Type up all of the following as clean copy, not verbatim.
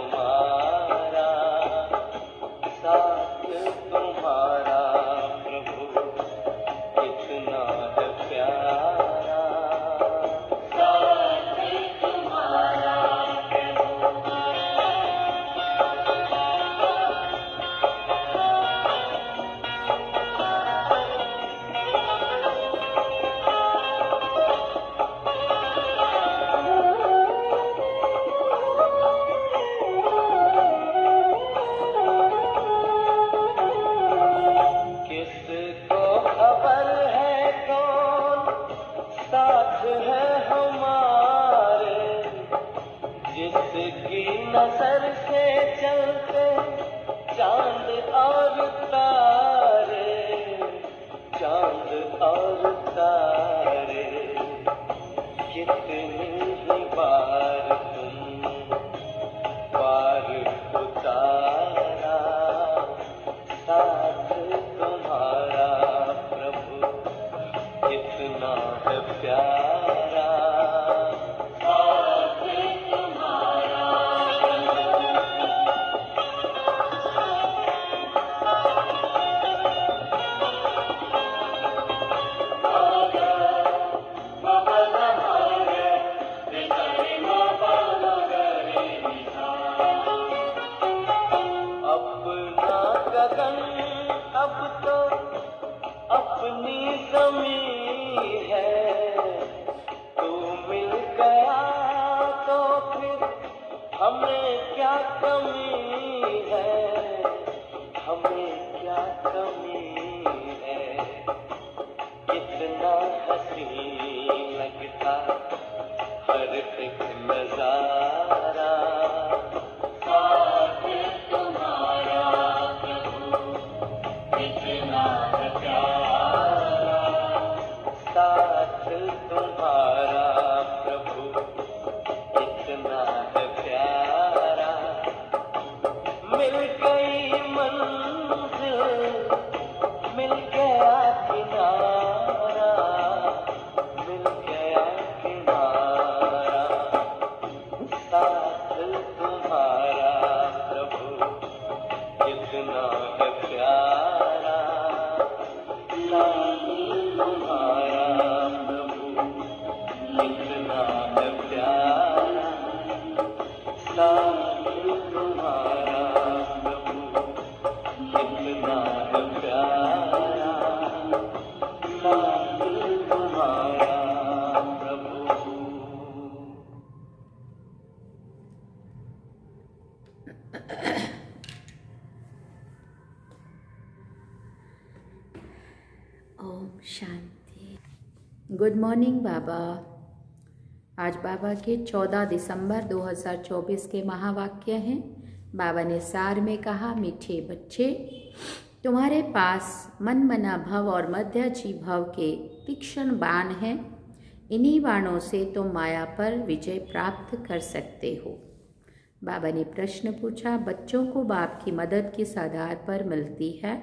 हमारा, साथ तुम्हारा प्रभु कितना है प्यारा। साथ तुम्हारा किसको खबर है कौन साथ है हमारे, जिसकी नजर से चलते चांद और तारे, चांद और तारे। कितनी ही बार तुम पार उतारा, साथ तुम्हारा प्रभु कितना है प्यारा। साथ तुम्हारा अपना गगन अब तो अपनी ज़मीं है, तू मिल गया तो फिर हमें क्या कमी है, हमें क्या कमी है। कितना हसीन लगता हर एक नजारा, साथ तुम्हारा प्रभु कितना है प्यारा। साथ तुम्हारा प्रभु कितना है प्यारा। मिल गई मंजिल, मिल गया किनारा, मिल गया किनारा। साथ तुम्हारा प्रभु कितना है प्यारा। साथ तुम्हारा प्रभु कितना है प्यारा। साथ तुम्हारा प्रभु कितना है प्यारा। साथ तुम्हारा प्रभु। ओम शांति। गुड मॉर्निंग बाबा। आज बाबा के 14 दिसंबर 2024 के महावाक्य हैं। बाबा ने सार में कहा, मीठे बच्चे, तुम्हारे पास मन मना भव और मध्याजी भव के तीक्ष्ण बाण हैं। इन्हीं बाणों से तुम माया पर विजय प्राप्त कर सकते हो। बाबा ने प्रश्न पूछा, बच्चों को बाप की मदद किस आधार पर मिलती है?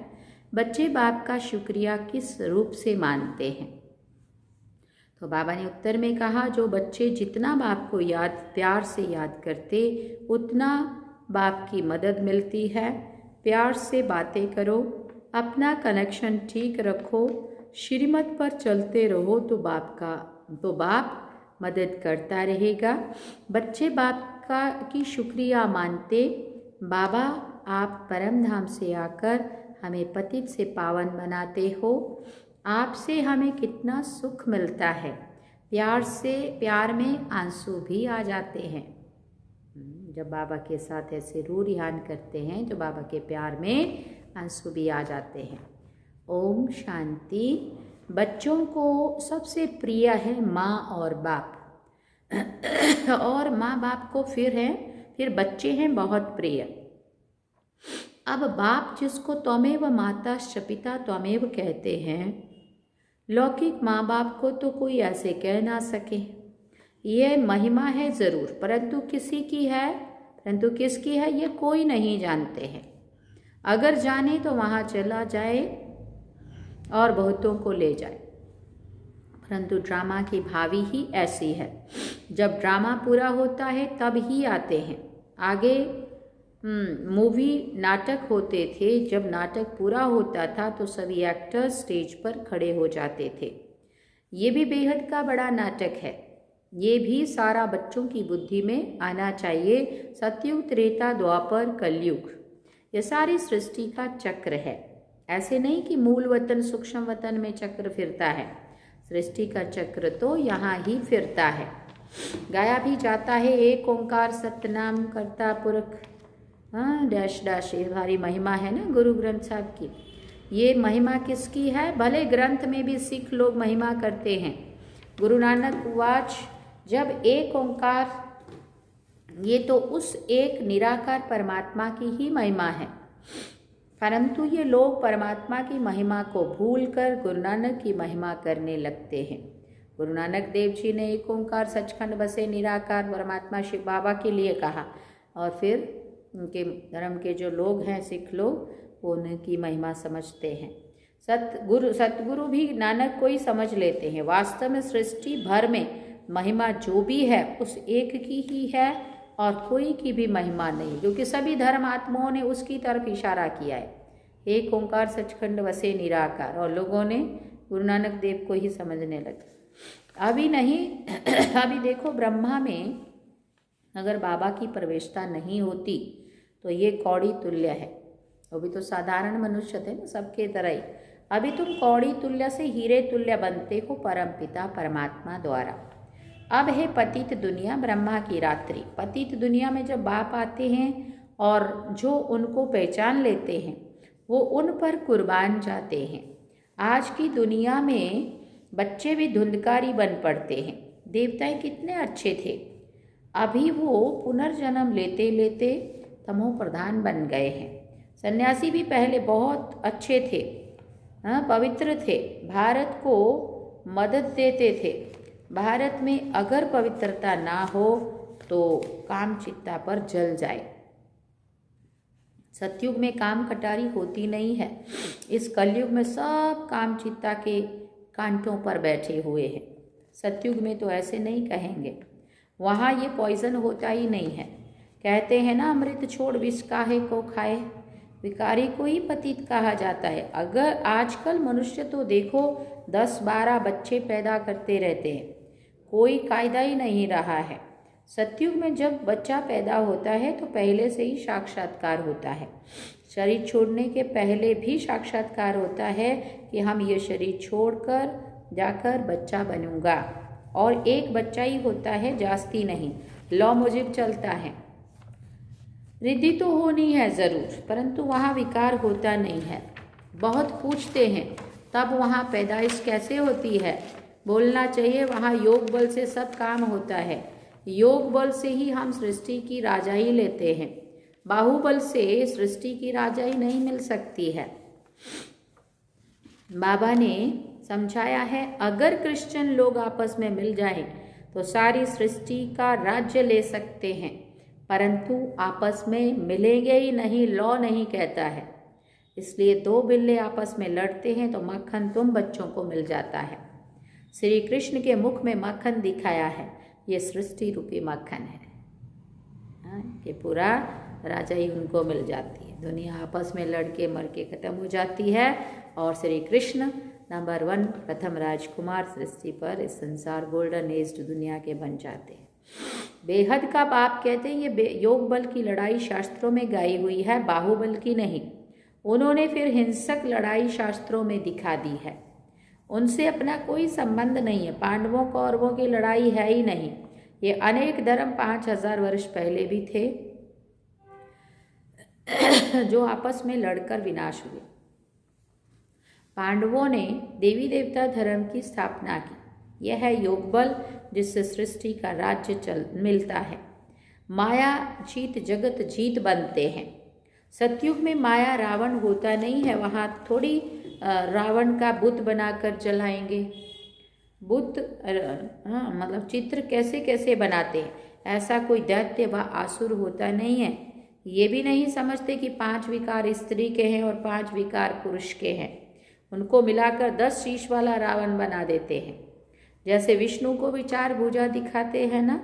बच्चे बाप का शुक्रिया किस रूप से मानते हैं? तो बाबा ने उत्तर में कहा, जो बच्चे जितना बाप को प्यार से याद करते उतना बाप की मदद मिलती है। प्यार से बातें करो, अपना कनेक्शन ठीक रखो, श्रीमत पर चलते रहो तो बाप मदद करता रहेगा। बच्चे बाप की शुक्रिया मानते, बाबा आप परम धाम से आकर हमें पतित से पावन बनाते हो। आपसे हमें कितना सुख मिलता है। प्यार में आंसू भी आ जाते हैं। जब बाबा के साथ ऐसे रू रिहान करते हैं तो बाबा के प्यार में आंसू भी आ जाते हैं। ओम शांति। बच्चों को सबसे प्रिय है माँ और बाप और माँ बाप को फिर बच्चे हैं बहुत प्रिय। अब बाप जिसको त्वमेव माताश्च पिता त्वमेव कहते हैं, लौकिक माँ बाप को तो कोई ऐसे कह ना सके। ये महिमा है ज़रूर, परंतु किसकी है ये कोई नहीं जानते हैं। अगर जाने तो वहाँ चला जाए और बहुतों को ले जाए। परंतु ड्रामा की भावी ही ऐसी है। जब ड्रामा पूरा होता है तब ही आते हैं। आगे मूवी नाटक होते थे। जब नाटक पूरा होता था तो सभी एक्टर्स स्टेज पर खड़े हो जाते थे। ये भी बेहद का बड़ा नाटक है। ये भी सारा बच्चों की बुद्धि में आना चाहिए। सतयुग, त्रेता, द्वापर, कलयुग, ये सारी सृष्टि का चक्र है। ऐसे नहीं कि मूल वतन सूक्ष्म वतन में चक्र फिरता है। सृष्टि का चक्र तो यहाँ ही फिरता है। गाया भी जाता है, एक ओंकार सतनाम करता पुरख, डैश डैश, ये हमारी महिमा है ना गुरु ग्रंथ साहब की। ये महिमा किसकी है? भले ग्रंथ में भी सिख लोग महिमा करते हैं। गुरु नानक वाच, जब एक ओंकार, ये तो उस एक निराकार परमात्मा की ही महिमा है, परंतु ये लोग परमात्मा की महिमा को भूलकर गुरु नानक की महिमा करने लगते हैं। गुरु नानक देव जी ने एक ओंकार सचखंड बसे निराकार परमात्मा शिव बाबा के लिए कहा, और फिर उनके धर्म के जो लोग हैं सिख लोग, वो उनकी महिमा समझते हैं। सतगुरु भी नानक को ही समझ लेते हैं। वास्तव में सृष्टि भर में महिमा जो भी है उस एक की ही है और कोई की भी महिमा नहीं, क्योंकि सभी धर्मात्माओं ने उसकी तरफ इशारा किया है। एक ओंकार सचखंड वसे निराकार, और लोगों ने गुरु नानक देव को ही समझने लगे। अभी नहीं अभी देखो, ब्रह्मा में अगर बाबा की प्रवेशता नहीं होती तो ये कौड़ी तुल्य है। वो भी तो साधारण मनुष्य थे ना, सबके तरह ही। अभी तुम कौड़ी तुल्य से हीरे तुल्य बनते हो परमपिता परमात्मा द्वारा। अब है पतित दुनिया, ब्रह्मा की रात्रि। पतित दुनिया में जब बाप आते हैं और जो उनको पहचान लेते हैं वो उन पर कुर्बान जाते हैं। आज की दुनिया में बच्चे भी धुंधकारी बन पड़ते हैं। देवताएं कितने अच्छे थे, अभी वो पुनर्जन्म लेते लेते तमो प्रधान बन गए हैं। सन्यासी भी पहले बहुत अच्छे थे, पवित्र थे, भारत को मदद देते थे। भारत में अगर पवित्रता ना हो तो काम चित्ता पर जल जाए। सतयुग में काम कटारी होती नहीं है। इस कलयुग में सब काम चित्ता के कांटों पर बैठे हुए हैं। सतयुग में तो ऐसे नहीं कहेंगे, वहाँ ये पॉइजन होता ही नहीं है। कहते हैं ना, अमृत छोड़ विष काहे को खाए, विकारी को ही पतित कहा जाता है। अगर आजकल मनुष्य तो देखो 10-12 बच्चे पैदा करते रहते हैं, कोई कायदा ही नहीं रहा है। सतयुग में जब बच्चा पैदा होता है तो पहले से ही साक्षात्कार होता है। शरीर छोड़ने के पहले भी साक्षात्कार होता है कि हम ये शरीर छोड़कर जाकर बच्चा बनूंगा, और एक बच्चा ही होता है, जास्ती नहीं। लॉ मुजिब चलता है। रिद्धि तो होनी है ज़रूर, परंतु वहाँ विकार होता नहीं है। बहुत पूछते हैं तब वहाँ पैदाइश कैसे होती है? बोलना चाहिए वहाँ योग बल से सब काम होता है। योग बल से ही हम सृष्टि की राजाई लेते हैं। बाहुबल से सृष्टि की राजाई नहीं मिल सकती है। बाबा ने समझाया है, अगर क्रिश्चियन लोग आपस में मिल जाएं तो सारी सृष्टि का राज्य ले सकते हैं, परंतु आपस में मिलेंगे ही नहीं, लॉ नहीं कहता है। इसलिए 2 बिल्ले आपस में लड़ते हैं तो मक्खन तुम बच्चों को मिल जाता है। श्री कृष्ण के मुख में मक्खन दिखाया है, ये सृष्टि रूपी मक्खन है, कि पूरा राजा ही उनको मिल जाती है। दुनिया आपस में लड़के मर के खत्म हो जाती है और श्री कृष्ण नंबर 1 प्रथम राजकुमार सृष्टि पर इस संसार गोल्डन एज दुनिया के बन जाते हैं। बेहद का बाप कहते हैं ये योग बल की लड़ाई शास्त्रों में गाई हुई है, बाहुबल की नहीं। उन्होंने फिर हिंसक लड़ाई शास्त्रों में दिखा दी है। उनसे अपना कोई संबंध नहीं है। पांडवों कौरवों की लड़ाई है ही नहीं। ये अनेक धर्म 5000 वर्ष पहले भी थे जो आपस में लड़कर विनाश हुए। पांडवों ने देवी देवता धर्म की स्थापना की। यह है योग बल जिससे सृष्टि का राज्य मिलता है। माया जीत जगत जीत बनते हैं। सतयुग में माया रावण होता नहीं है। वहाँ थोड़ी रावण का बुत बनाकर जलाएंगे। बुत मतलब चित्र कैसे कैसे बनाते हैं। ऐसा कोई दैत्य व आसुर होता नहीं है। ये भी नहीं समझते कि 5 विकार स्त्री के हैं और 5 विकार पुरुष के हैं। उनको मिलाकर 10 शीश वाला रावण बना देते हैं। जैसे विष्णु को भी 4 भुजा दिखाते हैं ना।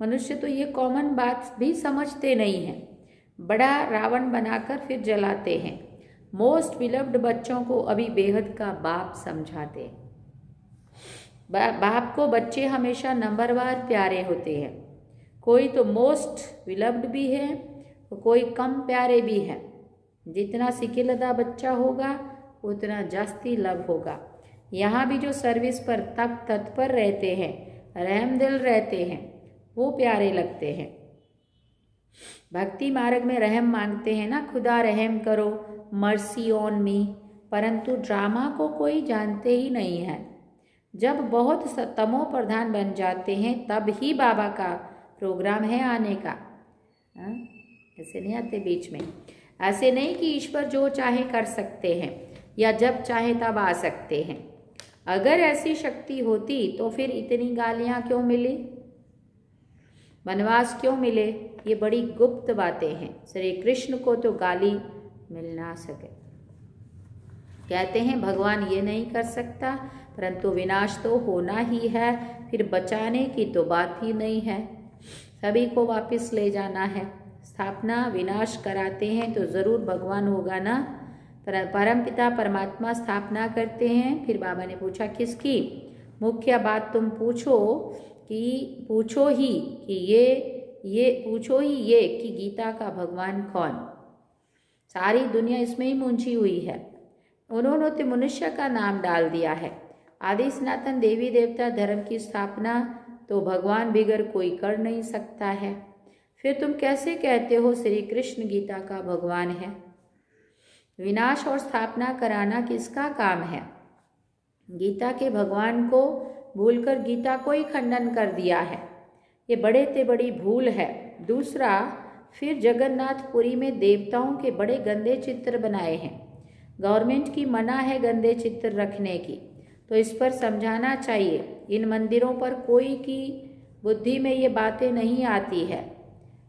मनुष्य तो ये कॉमन बात भी समझते नहीं है। बड़ा रावण बनाकर फिर जलाते हैं। मोस्ट बिलव्ड बच्चों को अभी बेहद का बाप समझाते हैं। बाप को बच्चे हमेशा नंबरवार प्यारे होते हैं। कोई तो मोस्ट बिलव्ड भी है, कोई कम प्यारे भी है। जितना सिकिलदा बच्चा होगा उतना जास्ती लव होगा। यहाँ भी जो सर्विस पर तत्पर रहते हैं, रहमदिल रहते हैं, वो प्यारे लगते हैं। भक्ति मार्ग में रहम मांगते हैं ना, खुदा रहम करो, मर्सी ऑन मी, परंतु ड्रामा को कोई जानते ही नहीं है। जब बहुत तमो प्रधान बन जाते हैं तब ही बाबा का प्रोग्राम है आने का। ऐसे नहीं आते बीच में। ऐसे नहीं कि ईश्वर जो चाहे कर सकते हैं या जब चाहे तब आ सकते हैं। अगर ऐसी शक्ति होती तो फिर इतनी गालियां क्यों मिली, वनवास क्यों मिले? ये बड़ी गुप्त बातें हैं। श्री कृष्ण को तो गाली मिल ना सके। कहते हैं भगवान ये नहीं कर सकता, परंतु विनाश तो होना ही है, फिर बचाने की तो बात ही नहीं है। सभी को वापस ले जाना है। स्थापना विनाश कराते हैं तो ज़रूर भगवान होगा ना। परमपिता परमात्मा स्थापना करते हैं। फिर बाबा ने पूछा किसकी? मुख्य बात तुम पूछो ही कि गीता का भगवान कौन? सारी दुनिया इसमें ही मुंझी हुई है। उन्होंने तो मनुष्य का नाम डाल दिया है। आदि सनातन देवी देवता धर्म की स्थापना तो भगवान बिगर कोई कर नहीं सकता है। फिर तुम कैसे कहते हो श्री कृष्ण गीता का भगवान है? विनाश और स्थापना कराना किसका काम है? गीता के भगवान को भूलकर गीता को ही खंडन कर दिया है। ये बड़े ते बड़ी भूल है। दूसरा, फिर जगन्नाथपुरी में देवताओं के बड़े गंदे चित्र बनाए हैं। गवर्नमेंट की मना है गंदे चित्र रखने की, तो इस पर समझाना चाहिए। इन मंदिरों पर कोई की बुद्धि में ये बातें नहीं आती है।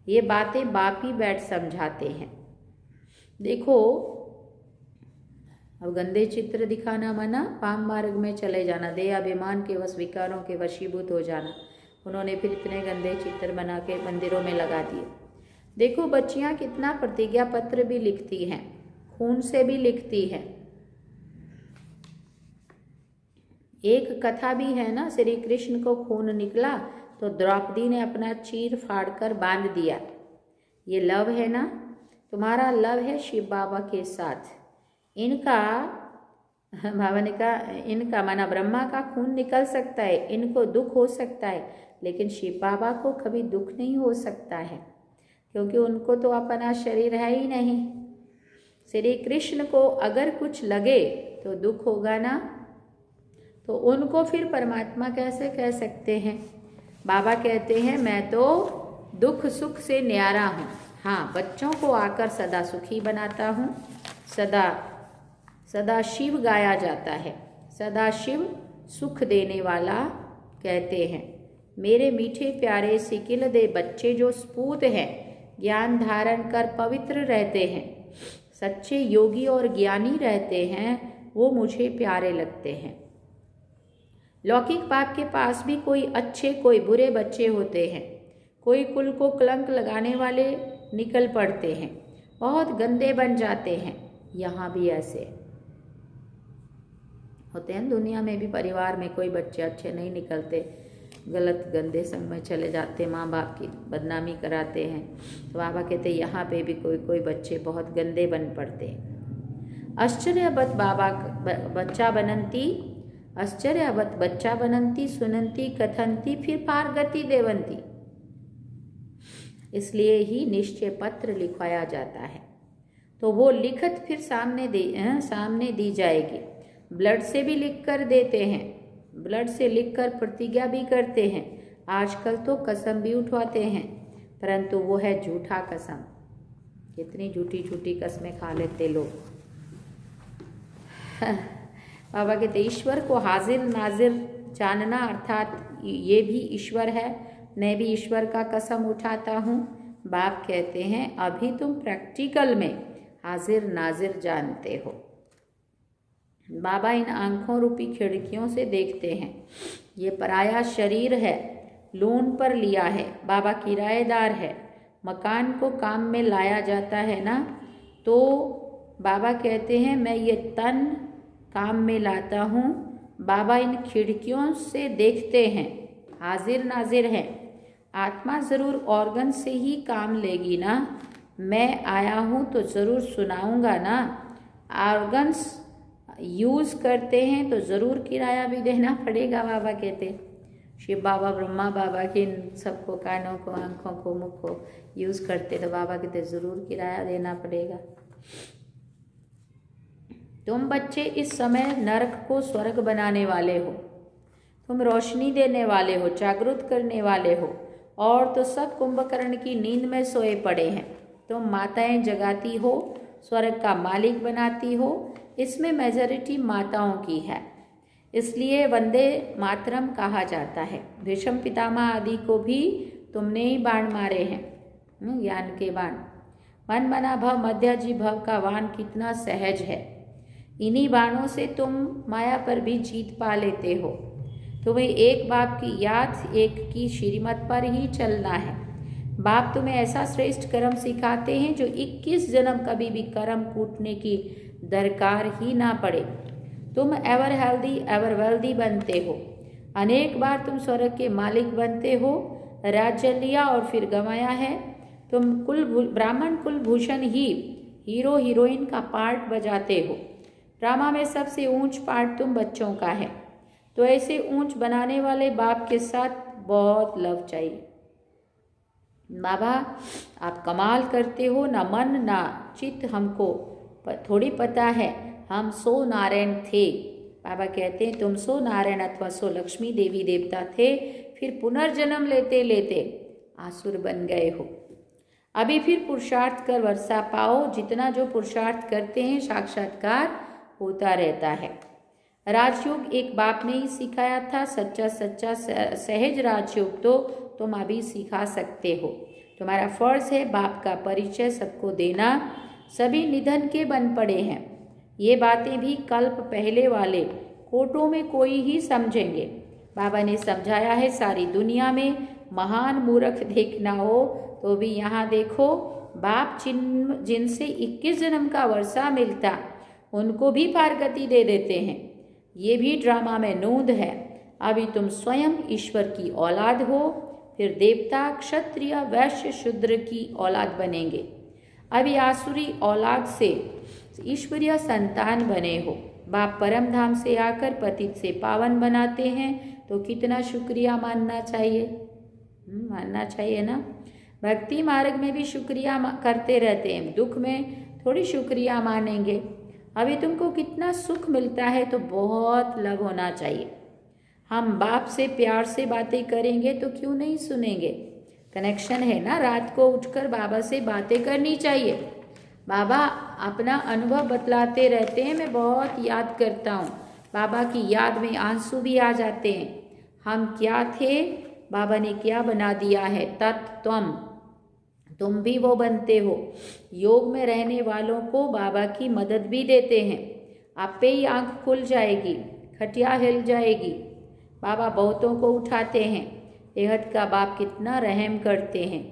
ये बातें बाप ही बैठ समझाते हैं। देखो, अब गंदे चित्र दिखाना मना, पाम मार्ग में चले जाना, देह अभिमान के वश विकारों के वशीभूत हो जाना। उन्होंने फिर इतने गंदे चित्र बना के मंदिरों में लगा दिए। देखो बच्चियां कितना प्रतिज्ञा पत्र भी लिखती हैं, खून से भी लिखती है। एक कथा भी है ना, श्री कृष्ण को खून निकला तो द्रौपदी ने अपना चीर फाड़ कर बांध दिया। ये लव है ना, तुम्हारा लव है शिव बाबा के साथ। इनका बाबा ने कहा, इनका माना ब्रह्मा का खून निकल सकता है, इनको दुख हो सकता है, लेकिन शिव बाबा को कभी दुख नहीं हो सकता है, क्योंकि उनको तो अपना शरीर है ही नहीं। श्री कृष्ण को अगर कुछ लगे तो दुख होगा ना, तो उनको फिर परमात्मा कैसे कह सकते हैं? बाबा कहते हैं मैं तो दुख सुख से न्यारा हूँ। हाँ, बच्चों को आकर सदा सुखी बनाता हूँ। सदा शिव गाया जाता है। सदा शिव सुख देने वाला कहते हैं। मेरे मीठे प्यारे सिकिल दे बच्चे जो स्पूत हैं, ज्ञान धारण कर पवित्र रहते हैं, सच्चे योगी और ज्ञानी रहते हैं, वो मुझे प्यारे लगते हैं। लौकिक बाप के पास भी कोई अच्छे कोई बुरे बच्चे होते हैं। कोई कुल को कलंक लगाने वाले निकल पड़ते हैं, बहुत गंदे बन जाते हैं। यहाँ भी ऐसे होते हैं। दुनिया में भी परिवार में कोई बच्चे अच्छे नहीं निकलते, गलत गंदे संग में चले जाते, माँ बाप की बदनामी कराते हैं। तो बाबा कहते हैं यहाँ पे भी कोई कोई बच्चे बहुत गंदे बन पड़ते हैं। आश्चर्यवत बच्चा बनंती सुनंती कथंती फिर पारगति देवंती। इसलिए ही निश्चय पत्र लिखवाया जाता है, तो वो लिखत फिर सामने दी जाएगी। ब्लड से भी लिख कर देते हैं, ब्लड से लिखकर प्रतिज्ञा भी करते हैं। आजकल तो कसम भी उठवाते हैं, परंतु वो है झूठा कसम। कितनी झूठी झूठी कस्में खा लेते लोग। बाबा कहते ईश्वर को हाजिर नाजिर जानना, अर्थात ये भी ईश्वर है, मैं भी ईश्वर का कसम उठाता हूँ। बाप कहते हैं अभी तुम प्रैक्टिकल में हाजिर नाजिर जानते हो। बाबा इन आंखों रूपी खिड़कियों से देखते हैं। ये पराया शरीर है, लोन पर लिया है, बाबा किराएदार है। मकान को काम में लाया जाता है ना, तो बाबा कहते हैं मैं ये तन काम में लाता हूँ। बाबा इन खिड़कियों से देखते हैं, हाजिर नाजिर है। आत्मा ज़रूर ऑर्गन से ही काम लेगी ना, मैं आया हूँ तो ज़रूर सुनाऊंगा ना। ऑर्गन्स यूज़ करते हैं तो ज़रूर किराया भी देना पड़ेगा। बाबा कहते शिव बाबा ब्रह्मा बाबा के इन सबको, कानों को, आँखों को, मुख को यूज़ करते तो बाबा कहते ज़रूर किराया देना पड़ेगा। तुम बच्चे इस समय नरक को स्वर्ग बनाने वाले हो, तुम रोशनी देने वाले हो, जागरूक करने वाले हो, और तो सब कुंभकर्ण की नींद में सोए पड़े हैं। तुम माताएं जगाती हो, स्वर्ग का मालिक बनाती हो। इसमें मेजॉरिटी माताओं की है, इसलिए वंदे मातरम कहा जाता है। भीष्म पितामह आदि को भी तुमने ही बाण मारे हैं, ज्ञान के बाण। मन मना भव मध्याजी भव का वाण कितना सहज है। इन्हीं बाणों से तुम माया पर भी जीत पा लेते हो। तुम्हें एक बाप की याद, एक की श्रीमत पर ही चलना है। बाप तुम्हें ऐसा श्रेष्ठ कर्म सिखाते हैं जो 21 जन्म कभी भी कर्म कूटने की दरकार ही ना पड़े। तुम एवर हेल्दी एवर वेल्दी बनते हो। अनेक बार तुम स्वर्ग के मालिक बनते हो। राज्य लिया और फिर गंवाया है। तुम ब्राह्मण कुलभूषण ही हीरो हीरोइन का पार्ट बजाते हो। ड्रामा में सबसे ऊंच पार्ट तुम बच्चों का है। तो ऐसे ऊंच बनाने वाले बाप के साथ बहुत लव चाहिए। बाबा आप कमाल करते हो, ना मन ना चित्त हमको थोड़ी पता है। हम सो नारायण थे। बाबा कहते हैं तुम सो नारायण अथवा सो लक्ष्मी देवी देवता थे, फिर पुनर्जन्म लेते लेते आसुर बन गए हो। अभी फिर पुरुषार्थ कर वर्षा पाओ। जितना जो पुरुषार्थ करते हैं साक्षात्कार होता रहता है। राजयोग एक बाप ने ही सिखाया था। सच्चा सच्चा सहज राजयोग तो तुम अभी सिखा सकते हो। तुम्हारा फर्ज है बाप का परिचय सबको देना। सभी निधन के बन पड़े हैं। ये बातें भी कल्प पहले वाले कोटों में कोई ही समझेंगे। बाबा ने समझाया है सारी दुनिया में महान मूर्ख देखना हो तो भी यहाँ देखो। बाप जिनसे 21 जन्म का वर्षा मिलता उनको भी पारगति दे देते हैं। ये भी ड्रामा में नोंद है। अभी तुम स्वयं ईश्वर की औलाद हो, फिर देवता, क्षत्रिय, वैश्य, शूद्र की औलाद बनेंगे। अभी आसुरी औलाद से ईश्वरीय संतान बने हो। बाप परम धाम से आकर पतित से पावन बनाते हैं तो कितना शुक्रिया मानना चाहिए। मानना चाहिए ना। भक्ति मार्ग में भी शुक्रिया करते रहते हैं, दुख में थोड़ी शुक्रिया मानेंगे। अभी तुमको कितना सुख मिलता है तो बहुत लव होना चाहिए। हम बाप से प्यार से बातें करेंगे तो क्यों नहीं सुनेंगे। कनेक्शन है ना। रात को उठकर बाबा से बातें करनी चाहिए। बाबा अपना अनुभव बतलाते रहते हैं। मैं बहुत याद करता हूँ। बाबा की याद में आंसू भी आ जाते हैं। हम क्या थे, बाबा ने क्या बना दिया है। तत्त्वम तुम भी वो बनते हो। योग में रहने वालों को बाबा की मदद भी देते हैं। आपे ही आँख खुल जाएगी, खटिया हिल जाएगी। बाबा बहुतों को उठाते हैं। बेहद का बाप कितना रहम करते हैं।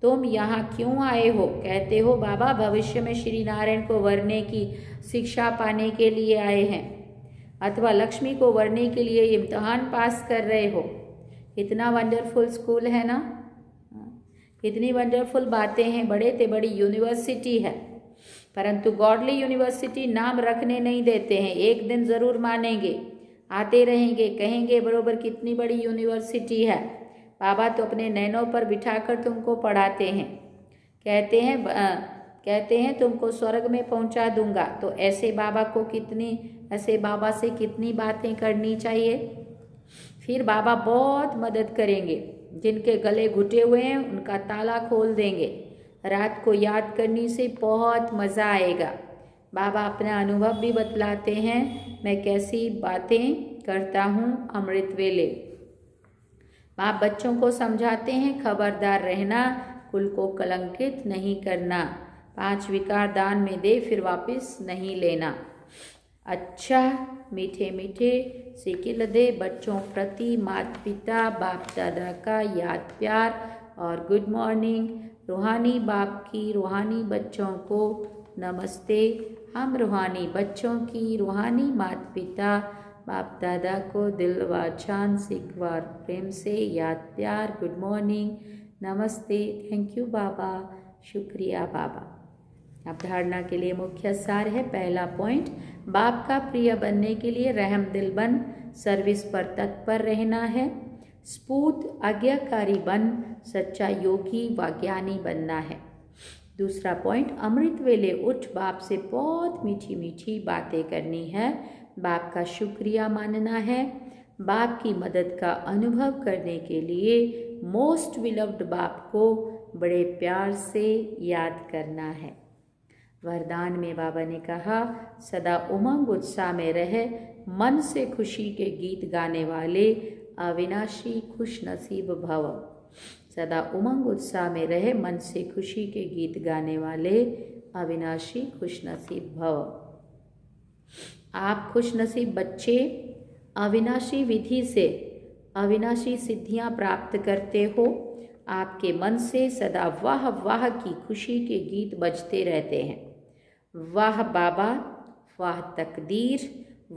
तुम यहाँ क्यों आए हो? कहते हो बाबा भविष्य में श्री नारायण को वरने की शिक्षा पाने के लिए आए हैं, अथवा लक्ष्मी को वरने के लिए इम्तहान पास कर रहे हो। कितना वंडरफुल स्कूल है ना, कितनी वंडरफुल बातें हैं। बड़े से बड़ी यूनिवर्सिटी है, परंतु गॉडली यूनिवर्सिटी नाम रखने नहीं देते हैं। एक दिन ज़रूर मानेंगे, आते रहेंगे, कहेंगे बरोबर कितनी बड़ी यूनिवर्सिटी है। बाबा तो अपने नैनों पर बिठाकर तुमको पढ़ाते हैं। कहते हैं तुमको स्वर्ग में पहुंचा दूंगा। तो ऐसे बाबा से कितनी बातें करनी चाहिए। फिर बाबा बहुत मदद करेंगे। जिनके गले घुटे हुए हैं उनका ताला खोल देंगे। रात को याद करने से बहुत मज़ा आएगा। बाबा अपना अनुभव भी बतलाते हैं। मैं कैसी बातें करता हूँ अमृत वेले। बाप बच्चों को समझाते हैं खबरदार रहना, कुल को कलंकित नहीं करना। 5 विकार दान में दे फिर वापस नहीं लेना। अच्छा मीठे मीठे सिकिल दे बच्चों प्रति माता पिता बाप दादा का याद प्यार और गुड मॉर्निंग। रूहानी बाप की रूहानी बच्चों को नमस्ते। हम रूहानी बच्चों की रूहानी माता पिता बाप दादा को दिल व जान से एक बार प्रेम से याद प्यार गुड मॉर्निंग नमस्ते। थैंक यू बाबा, शुक्रिया बाबा। अब धारणा के लिए मुख्य सार है। पहला पॉइंट, बाप का प्रिय बनने के लिए रहम दिल बन सर्विस पर तत्पर रहना है। स्फूर्त आज्ञाकारी बन सच्चा योगी व ज्ञानी बनना है। दूसरा पॉइंट, अमृत वेले उठ बाप से बहुत मीठी मीठी बातें करनी है। बाप का शुक्रिया मानना है। बाप की मदद का अनुभव करने के लिए मोस्ट विलव्ड बाप को बड़े प्यार से याद करना है। वरदान में बाबा ने कहा, सदा उमंग उत्साह में रहे मन से खुशी के गीत गाने वाले अविनाशी खुश नसीब भव। सदा उमंग उत्साह में रहे मन से खुशी के गीत गाने वाले अविनाशी खुश नसीब भव। आप खुश नसीब बच्चे अविनाशी विधि से अविनाशी सिद्धियां प्राप्त करते हो। आपके मन से सदा वाह वाह की खुशी के गीत बजते रहते हैं। वाह बाबा, वाह तकदीर,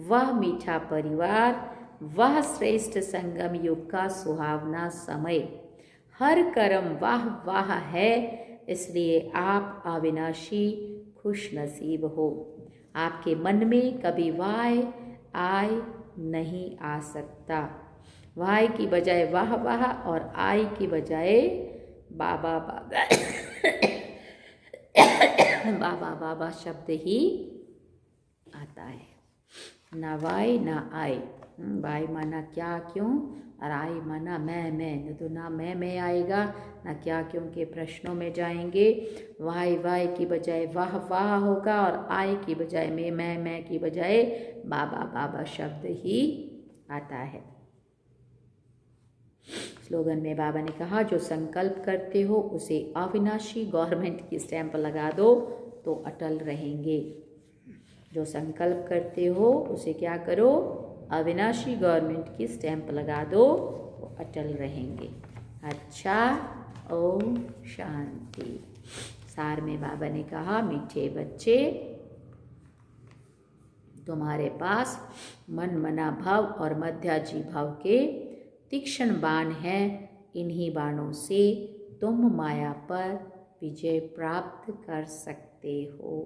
वाह मीठा परिवार, वाह श्रेष्ठ संगम युग का सुहावना समय। हर कर्म वाह वाह है, इसलिए आप अविनाशी खुश नसीब हो। आपके मन में कभी वाय आय नहीं आ सकता। वाय की बजाय वाह वाह और आय की बजाय बाबा बाबा बाबा बाबा शब्द ही आता है। ना वाय ना आय। वाय माना क्या क्यों और आय माना मैं, तो ना मैं आएगा ना क्या क्यों के प्रश्नों में जाएंगे। वाय वाय की बजाय वाह वाह होगा और आय की बजाय मैं की बजाय बाबा बाबा शब्द ही आता है। स्लोगन में बाबा ने कहा, जो संकल्प करते हो उसे अविनाशी गवर्नमेंट की स्टैंप लगा दो तो अटल रहेंगे। जो संकल्प करते हो उसे क्या करो, अविनाशी गवर्नमेंट की स्टैंप लगा दो तो अटल रहेंगे। अच्छा, ओम शांति। सार में बाबा ने कहा, मीठे बच्चे तुम्हारे पास मन मना भाव और मध्याजी भाव के तीक्ष्ण बाण हैं। इन्हीं बाणों से तुम माया पर विजय प्राप्त कर सकते हो।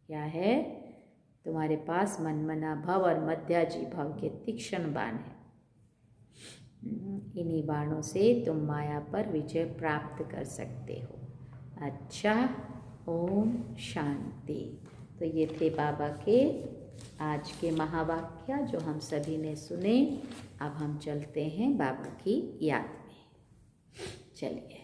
क्या है? तुम्हारे पास मन मना भाव और मध्याजी भाव के तीक्ष्ण बाण हैं। इन्हीं बाणों से तुम माया पर विजय प्राप्त कर सकते हो। अच्छा, ओम शांति। तो ये थे बाबा के आज के महावाक्य जो हम सभी ने सुने। अब हम चलते हैं बाबा की याद में। चलिए।